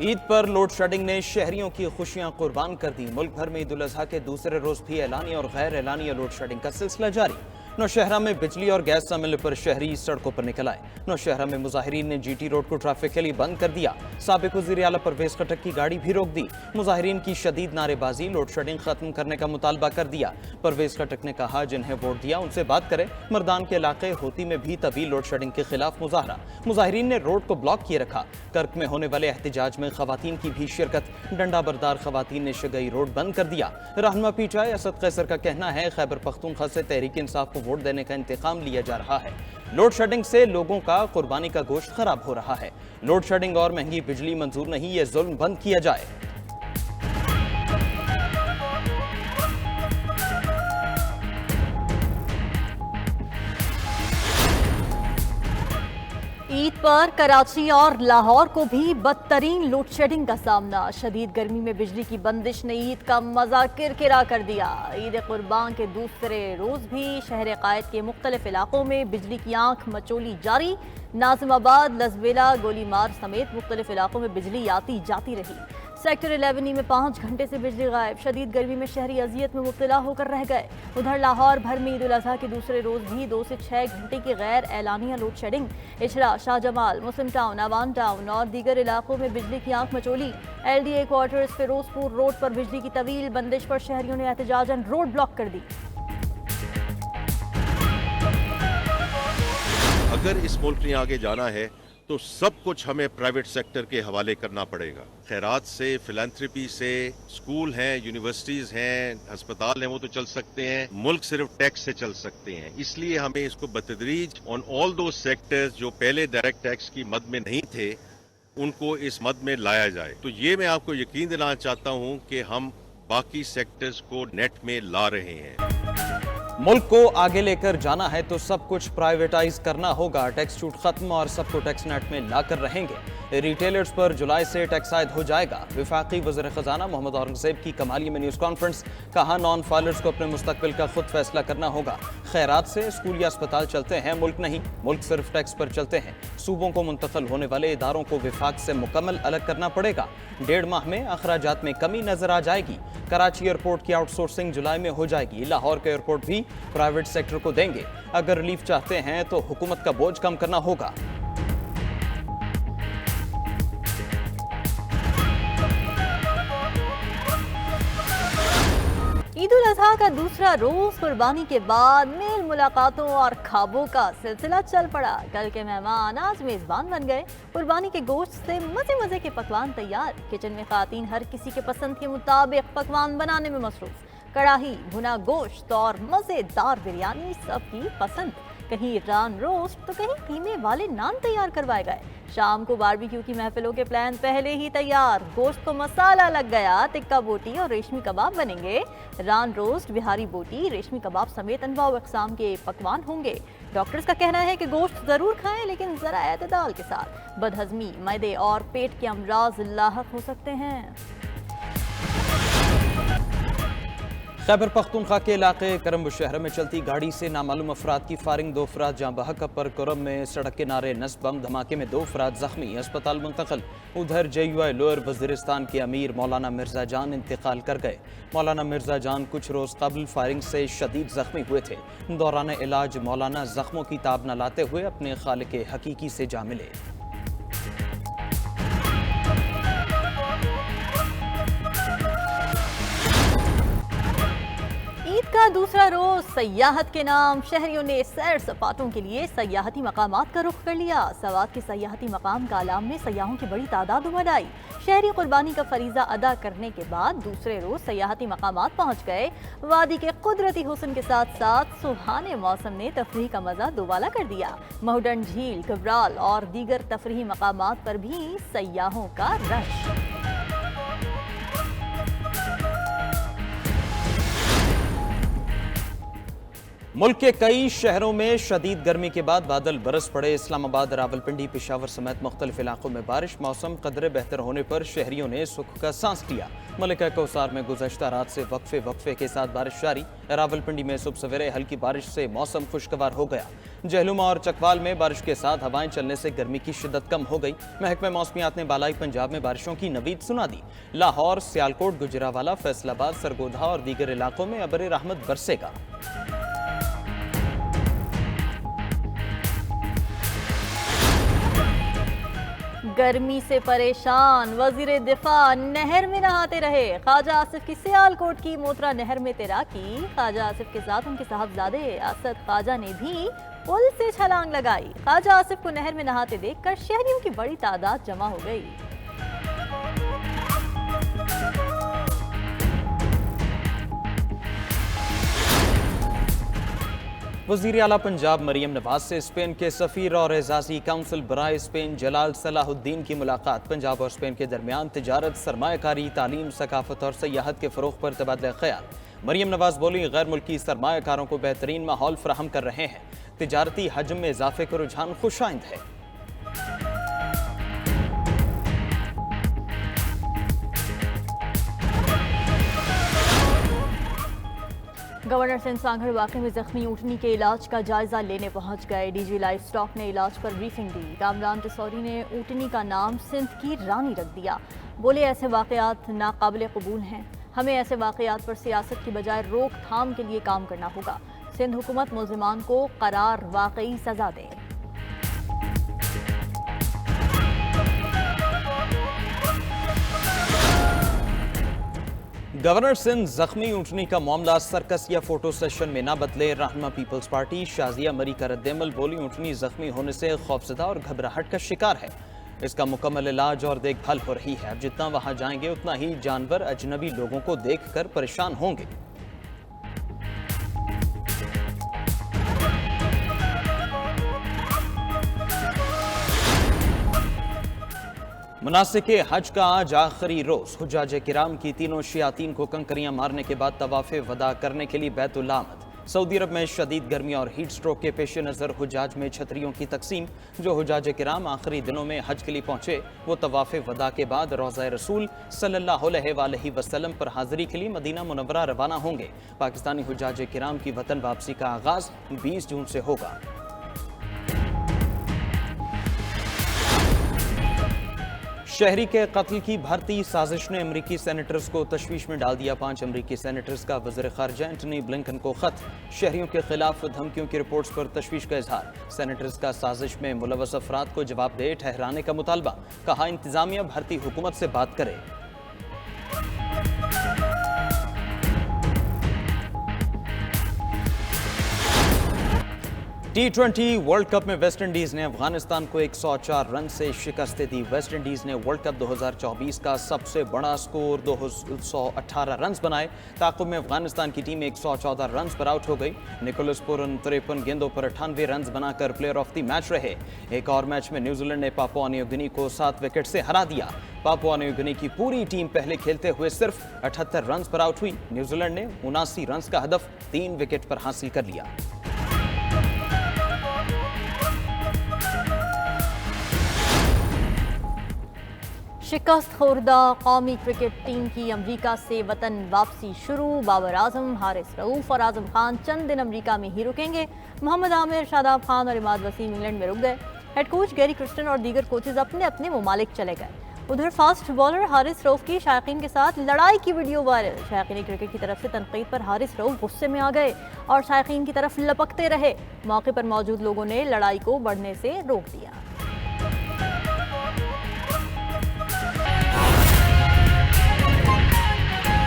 ईद पर load shedding ने शहरियों की खुशियां कुर्बान कर दी। मुल्क भर में ईद उल अजहा के दूसरे रोज भी एलानी और गैर एलानी लोड शेडिंग का सिलसिला जारी। नौशहरा में बिजली और गैस न मिलने पर शहरी सड़कों पर निकल आए। नौशहरा में मुजाहिरीन ने जीटी रोड को ट्रैफिक के लिए बंद कर दिया। साबिक वज़ीर आला परवेज खटक की गाड़ी भी रोक दी। मुजाहिरीन की शदीद नारेबाजी लोड शेडिंग खत्म करने का मुतालबा कर दिया। परवेज खटक ने कहा, जिन्हें वोट दिया उनसे बात करें। मर्दान के इलाके होती में भी तवील लोड शेडिंग के खिलाफ मुजाहरा। मुजाहिरीन ने रोड को ब्लॉक किए रखा। कर्क में होने वाले एहतजाज में खवातीन की भी शिरकत। डंडा बरदार खवातीन ने शगई रोड बंद कर दिया। रहनुमा पीटीआई असद कैसर का कहना है, खैबर पख्तूनख्वा से तहरीक इंसाफ को वोट देने का इंतकाम लिया जा रहा है। लोड शेडिंग से लोगों का कुर्बानी का गोश्त खराब हो रहा है। लोड शेडिंग और महंगी बिजली मंजूर नहीं, ये जुल्म बंद किया जाए। ईद पर कराची और लाहौर को भी बदतरीन लोड शेडिंग का सामना। शदीद गर्मी में बिजली की बंदिश ने ईद का मजा किरकिरा कर दिया। ईद कुर्बान के दूसरे रोज भी शहर कायद के मुख्तलिफ इलाकों में बिजली की आंख मचोली जारी। नाजिमाबाद, लजबेला, गोलीमार समेत मुख्तलिफ इलाकों में बिजली आती जाती रही। सेक्टर 11 में 5 घंटे से बिजली गायब। शदीद गर्मी में शहरी अजियत में मुब्तला होकर रह गए। उधर लाहौर भर में ईद उल अजहा के दूसरे रोज भी 2 से 6 घंटे की गैर एलानिया लोड शेडिंग। इचरा, शाहजमाल, मुस्लिम टाउन, अवान टाउन और दीगर इलाकों में बिजली की आंख मचोली। LDA क्वार्टर्स, फिरोजपुर रोड पर बिजली की तवील बंदिश पर शहरियों ने एहतजाजन रोड ब्लॉक कर दी। अगर इस मुल्क ने आगे जाना है तो सब कुछ हमें प्राइवेट सेक्टर के हवाले करना पड़ेगा। खैरात से, फिलैंथ्रोपी से, स्कूल हैं, यूनिवर्सिटीज हैं, अस्पताल हैं, वो तो चल सकते हैं। मुल्क सिर्फ टैक्स से चल सकते हैं। इसलिए हमें इसको बतदरीज ऑन ऑल दो सेक्टर्स जो पहले डायरेक्ट टैक्स की मद में नहीं थे, उनको इस मद में लाया जाए। तो ये मैं आपको यकीन दिलाना चाहता हूँ कि हम बाकी सेक्टर्स को नेट में ला रहे हैं। मुल्क को आगे लेकर जाना है तो सब कुछ प्राइवेटाइज करना होगा। टैक्स छूट खत्म और सबको टैक्स नेट में लाकर रहेंगे। रिटेलर्स पर जुलाई से टैक्स आयद हो जाएगा। वफाकी वज़ीर खजाना मोहम्मद औरंगज़ेब की कमालिया में न्यूज़ कॉन्फ्रेंस। कहा, नॉन फाइलर्स को अपने मुस्तकबिल का खुद फैसला करना होगा। खैरात से स्कूल या अस्पताल चलते हैं, मुल्क नहीं। मुल्क सिर्फ टैक्स पर चलते हैं। सूबों को मुंतकिल होने वाले इदारों को विफाक से मुकम्मल अलग करना पड़ेगा। 1.5 माह में अखराजात में कमी नजर आ जाएगी। कराची एयरपोर्ट की आउटसोर्सिंग जुलाई में हो जाएगी। लाहौर का एयरपोर्ट भी प्राइवेट सेक्टर को देंगे। अगर रिलीफ चाहते हैं तो हुकूमत का बोझ कम करना होगा। ईद उल अजहा का दूसरा रोज कुर्बानी के बाद मेल मुलाकातों और ख्वाबों का सिलसिला चल पड़ा। कल के मेहमान आज मेजबान बन गए। कुर्बानी के गोश्त से मजे मजे के पकवान तैयार। किचन में खातीन हर किसी के पसंद के मुताबिक पकवान बनाने में मसरूफ। कढ़ाई, भुना गोश्त और मजेदार बिरयानी सबकी पसंद। कहीं रान रोस्ट तो कहीं कीमे वाले नान तैयार करवाए गए। शाम को बारबेक्यू की महफिलों के प्लान पहले ही तैयार। गोश्त को मसाला लग गया। टिक्का बोटी और रेशमी कबाब बनेंगे। रान रोस्ट, बिहारी बोटी, रेशमी कबाब समेत अनवा अक़साम के पकवान होंगे। डॉक्टर्स का कहना है कि गोश्त जरूर खाएं, लेकिन जरा एतदाल के साथ। बदहजमी, मैदे और पेट के अमराज लाहक हो सकते हैं। खैबर पख्तूनख्वा के इलाके करम शहर में चलती गाड़ी से नामालूम अफराद की फायरिंग। 2 अफराद जहाँ बहक पर करम में सड़क किनारे नस्ब बम धमाके में 2 अफराद जख्मी, अस्पताल मुंतकिल। उधर JUI लोअर वज़ीरिस्तान के अमीर मौलाना मिर्जा जान इंतकाल कर गए। मौलाना मिर्जा जान कुछ रोज़ कबल फायरिंग से शदीद जख्मी हुए थे। दौरान इलाज मौलाना जख्मों की ताब न लाते हुए अपने खालिक हकीकी से जा मिले। ईद का दूसरा रोज सयाहत के नाम शहरियों ने सैर सपाटों के लिए सयाहती मकामात का रुख कर लिया। सवात के सयाहती मकाम कालाम में सयाहों की बड़ी तादाद उमड़ आई। शहरी कुर्बानी का फरीजा अदा करने के बाद दूसरे रोज सयाहती मकामात पहुंच गए। वादी के कुदरती हुस्न के साथ साथ सुहाने मौसम ने तफरीह का मजा दोबाला कर दिया। महुडन झील, कबराल और दीगर तफरीही मकामात पर भी सयाहों का रश। मुल्क के कई शहरों में शदीद गर्मी के बाद बादल बरस पड़े। इस्लामाबाद, रावलपिंडी, पेशावर समेत मुख्तलिफ इलाकों में बारिश। मौसम कदरे बेहतर होने पर शहरियों ने सुख का सांस लिया। मलिका कौसार में गुज़श्ता रात से वक्फे के साथ बारिश जारी। रावलपिंडी में सुबह सवेरे हल्की बारिश से मौसम खुशगवार हो गया। जहलुमा और चकवाल में बारिश के साथ हवाएं चलने से गर्मी की शिद्दत कम हो गई। महकमे मौसमियात ने बालाई पंजाब में बारिशों की नवीद सुना दी। लाहौर, सियालकोट, गुजरावाला, फैसलाबाद, सरगोधा और दीगर इलाकों में अबरे रहमत बरसेगा। गर्मी से परेशान वजीर दिफा नहर में नहाते रहे। ख्वाजा आसिफ की सियालकोट की मोतरा नहर में तैराकी। ख्वाजा आसिफ के साथ उनके साहबजादे असद ख्वाजा ने भी पुल से छलांग लगाई। ख्वाजा आसिफ को नहर में नहाते देखकर शहरियों की बड़ी तादाद जमा हो गई। वज़ीर आला पंजाब मरियम नवाज से स्पेन के सफ़ीर और एजाज़ी काउंसिल बराए स्पेन जलाल सलाहुद्दीन की मुलाकात। पंजाब और स्पेन के दरमियान तिजारत, सरमायाकारी, तालीम, सकाफत और सयाहत के फ़रोग़ पर तबादला ख्याल। मरियम नवाज बोली, गैर मुल्की सरमायाकारों को बेहतरीन माहौल फराहम कर रहे हैं। तिजारती हजम में इजाफे का रुझान खुशाइंद है। गवर्नर सिंध सांगड़ वाक़े में जख्मी ऊँटनी के इलाज का जायजा लेने पहुंच गए। डीजी लाइफ स्टॉक ने इलाज पर ब्रीफिंग दी। कामरान टिसौरी ने ऊँटनी का नाम सिंध की रानी रख दिया। बोले, ऐसे वाक़यात नाकाबिले कबूल हैं। हमें ऐसे वाक़यात पर सियासत की बजाय रोकथाम के लिए काम करना होगा। सिंध हुकूमत मुल्ज़िमान को करार वाकई सजा दे। गवर्नर सिंध जख्मी ऊँटनी का मामला सर्कस या फोटो सेशन में न बदले। रहनुमा पीपल्स पार्टी शाजिया मरी का रद्देमल। बोली, ऊँटनी जख्मी होने से खौफजदा और घबराहट का शिकार है। इसका मुकम्मल इलाज और देखभाल हो रही है। अब जितना वहां जाएंगे उतना ही जानवर अजनबी लोगों को देखकर परेशान होंगे। मुनासिके हज का आज आखिरी रोज। हुज्जाज किराम की तीनों शयातीन को कंकरियां मारने के बाद तवाफ़े वदा करने के लिए बैतुल आमद। सऊदी अरब में शदीद गर्मी और हीट स्ट्रोक के पेश नज़र हुज्जाज में छतरियों की तकसीम। जो हुज्जाज किराम आखिरी दिनों में हज के लिए पहुंचे वो तवाफ़े वदा के बाद रोज़ा रसूल सल्लल्लाहु अलैहि वसल्लम पर हाजिरी के लिए मदीना मुनव्वरा रवाना होंगे। पाकिस्तानी हुज्जाज किराम की वतन वापसी का आगाज 20 जून से होगा। शहरी के कत्ल की भर्ती साजिश ने अमरीकी सेनेटर्स को तशवीश में डाल दिया। 5 अमरीकी सेनेटर्स का वज़ीर ख़ारिजा एंटनी ब्लिंकन को खत। शहरियों के खिलाफ धमकियों की रिपोर्ट्स पर तशवीश का इजहार। सेनेटर्स का साजिश में मुलव्वस अफराद को जवाबदेह ठहराने का मुतालबा। कहा, इंतजामिया भर्ती हुकूमत से बात करे। T20 वर्ल्ड कप में वेस्ट इंडीज ने अफगानिस्तान को 104 रन से शिकस्त दी। वेस्ट इंडीज ने वर्ल्ड कप 2024 का सबसे बड़ा स्कोर 218 रन बनाए। ताकुब में अफगानिस्तान की टीम 114 रन पर आउट हो गई। निकोलस पूरन 53 गेंदों पर 98 रन बनाकर प्लेयर ऑफ द मैच रहे। एक और मैच में न्यूजीलैंड ने पापुआ न्यू गिनी को 7 विकेट से हरा दिया। पापुआ न्यू गिनी की पूरी टीम पहले खेलते हुए सिर्फ 78 रन पर आउट हुई। न्यूजीलैंड ने 79 रन का हदफ 3 विकेट पर हासिल कर लिया। शिकस्त खुर्दा कौमी क्रिकेट टीम की अमरीका से वतन वापसी शुरू। बाबर आजम, हारिस रऊफ और आजम खान चंद दिन अमरीका में ही रुकेंगे। मोहम्मद आमिर, शादाब खान और इमाद वसीम इंग्लैंड में रुक गए। हेड कोच गैरी क्रिस्टन और दीगर कोचेज अपने अपने ममालिक चले गए। उधर फास्ट बॉलर हारिस रऊफ की शायकीन के साथ लड़ाई की वीडियो वायरल। शायकीन क्रिकेट की तरफ से तनकीद पर हारिस रऊफ गुस्से में आ गए और शायकीन की तरफ लपकते रहे। मौके पर मौजूद लोगों ने लड़ाई को बढ़ने से रोक दिया।